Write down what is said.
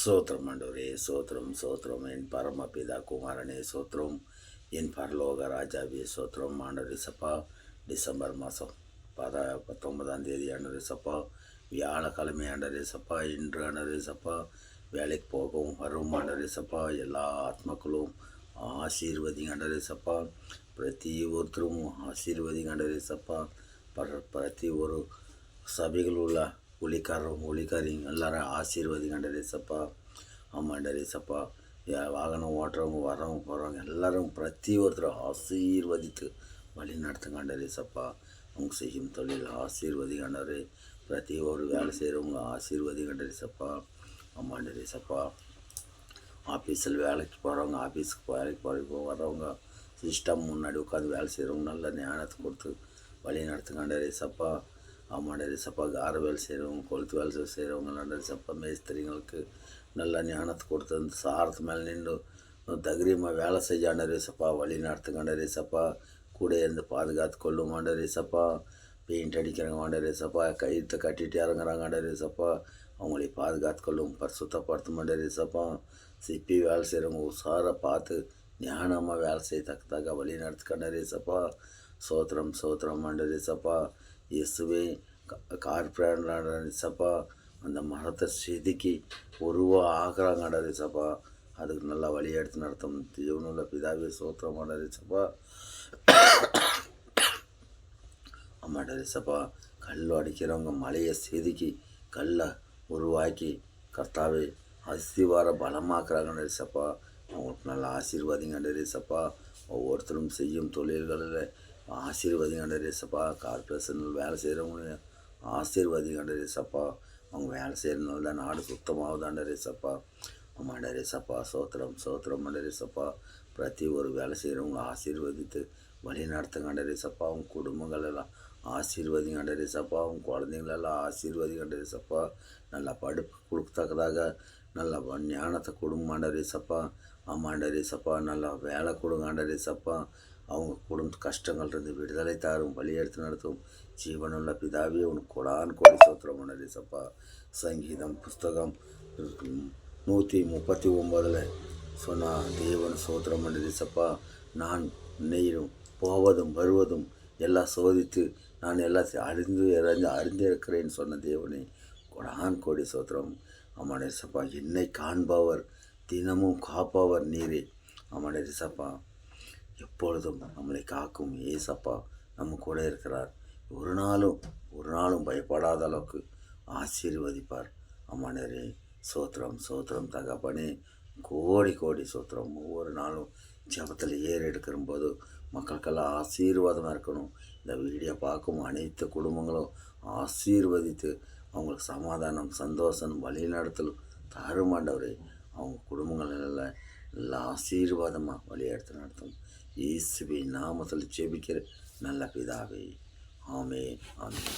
சோத்திரம் ஆண்டவரே, சோத்திரம் சோத்திரம். என் பரமபிதா குமாரனே சோத்திரம். என் பரலோக ராஜாவே சோத்திரம். ஆண்டவரே சப்பா, டிசம்பர் மாதம் 19ஆம் ஆண்டவரே சப்பா, வியாழக்கிழமை ஆண்டவரே சப்பா, இன்று ஆண்டவரே சப்பா, வேலைக்கு போகவும் வரும் ஆண்டவரே சப்பா, எல்லா ஆத்மக்களும் ஆசீர்வதிங்க ஆண்டவரே சப்பா, பிரதி ஒருத்தரும் ஆசீர்வதிங்க ஆண்டவரே சப்பா, பிரதி ஒரு சபைகள் உள்ள ஊழிக்காரிங்க எல்லாரும் ஆசீர்வதிங்க ஆண்டவரே சப்பா. ஆமாண்டவரே சப்பா, வாகனம் ஓட்டுறவங்க வரவங்க போகிறவங்க எல்லோரும் பிரதி ஒருத்தரும் ஆசீர்வதித்து வழி நடத்துங்க ஆண்டவரே சப்பா. அவங்க செய்யும் தொழில் ஆசீர்வதிங்க ஆண்டவரே, பிரதி ஒரு வேலை செய்கிறவங்க ஆசீர்வதிங்க ஆண்டவரே சப்பா. ஆமாண்டவரே சப்பா, ஆஃபீஸில் வேலைக்கு போகிறவங்க, ஆஃபீஸுக்கு வேலைக்கு வர்றவங்க, சிஸ்டம் முன்னாடி உட்காந்து வேலை செய்கிறவங்க நல்ல ஞானத்தை கொடுத்து வழி நடத்துங்க ஆண்டவரே சப்பா. ஆமாண்டவரே சப்பா, கார வேலை செய்கிறவங்க, கொளுத்து வேலை செய்கிறவங்க ஆண்டவரே சப்பா, மேஸ்திரிங்களுக்கு நல்ல ஞானத்தை கொடுத்து அந்த சாரத்து மேலே நின்று தைரியமாக வேலை செய்ய ஆண்டவரே சப்பா, வழி நடத்துங்க ஆண்டவரே சப்பா. கூட இருந்து பாதுகாத்து கொள்ளும் ஆண்டவரே சப்பா. பெயிண்ட் அடிக்கிறாங்க ஆண்டவரே சப்பா, கயிற்றை கட்டிட்டு இறங்குறாங்க ஆண்டவரே சப்பா, அவங்களை பாதுகாத்து கொள்ளும் பரிசுத்தப்படுத்தும் ஆண்டவரே சப்பா. சிப்பி வேலை செய்கிறவங்க உஷாராக பார்த்து ஞானமாக வேலை செய்யத்தக்கதாக வழி நடத்துக்காண்டவரே சப்பா. சோத்திரம் சோத்திரம் ஆண்டவரே சப்பா. இயேசுவே, கார்பரேட் சப்பா, அந்த மரத்தை செதுக்கி உருவாக ஆகிறாங்க ஆண்டவரே சப்பா, அதுக்கு நல்லா வழி எடுத்து நடத்தும் ஜீவனுள்ள பிதாவே சோத்திரம் ஆண்டவரே சப்பா. ஆமாண்டவரே சப்பா, கல் அடிக்கிறவங்க மலையை செதுக்கி கல்லை உருவாக்கி கர்த்தாவே அஸ்திவார பலமாக்குறாங்க சப்பா. அவங்களுக்கு நல்லா ஆசீர்வாதிங்க ஆண்டவரே சப்பா. ஒவ்வொருத்தரும் செய்யும் தொழில்களில் ஆசீர்வாதிங்க ஆண்டவரே சப்பா. கார்பரேஷனில் வேலை செய்கிறவங்க ஆசீர்வாதிங்க ஆண்டவரே சப்பா. அவங்க வேலை செய்கிறனால தான் நாடு சுத்தமாகுது ஆண்டவரே சப்பா. ஆமாண்டவரே சப்பா, சோத்திரம் சோத்திரம் ஆண்டவரே சப்பா. பிரதி ஒரு வேலை செய்கிறவங்க ஆசீர்வதித்து வழி நடத்துங்க ஆண்டவரே சப்பா. அவங்க குடும்பங்கள் எல்லாம் ஆசீர்வதிங்க ஆண்டவரே சப்பா. அவங்க குழந்தைங்களெல்லாம் ஆசீர்வதிங்க ஆண்டவரே சப்பா. நல்லா படிப்பு கொடுக்கத்தக்கதாக நல்லா ஞானத்தை கொடுங்க ஆண்டவரே சப்பா. ஆமாண்டவரே சப்பா, நல்லா வேலை கொடுங்க ஆண்டவரே சப்பா. அவங்க குடும்ப கஷ்டங்கள்லேருந்து விடுதலை தாரும் வழி எடுத்து நடத்தும் ஜீவனுள்ள பிதாவே உனக்கு கோடி சோத்திரம் ஆண்டவரே சப்பா. சங்கீதம் புஸ்தகம் 139 சொன்னால் தேவன் சோத்திரம் ஆண்டவரே சப்பா. நான் நெய்யும் போவதும் வருவதும் எல்லாம் சோதித்து நான் எல்லாத்தையும் அறிந்திருக்கிறேன்னு சொன்ன தேவனே கோடி சோத்திரம். ஆமாண்டவரே சப்பா, என்னை காண்பவர் தினமும் காப்பவர் நீரே. ஆமாண்டவரே சப்பா, எப்பொழுதும் நம்மளை காக்கும் ஏசப்பா நம்ம கூட இருக்கிறார். ஒரு நாளும் பயப்படாத அளவுக்கு ஆசீர்வதிப்பார். ஆமாண்டவரே சோத்திரம் சோத்திரம் தகப்பனே, கோடி சோத்திரம். ஒவ்வொரு நாளும் ஜபத்தில் எடுக்கும்போது மக்களுக்கெல்லாம் ஆசீர்வாதமாக இருக்கணும். இந்த வீடியோ பார்க்கும் அனைத்து குடும்பங்களும் ஆசீர்வதித்து அவங்களுக்கு சமாதானம் சந்தோஷம் வழிநடத்தலும் தாருமாண்டவரே. அவங்க குடும்பங்கள் எல்லாம் ஆசீர்வாதமாக வழியெடுத்து நடத்தும் இயேசுவின் நாமத்தில் ஜெபிக்கிற நல்ல பிதாவே, ஆமென் ஆமென்.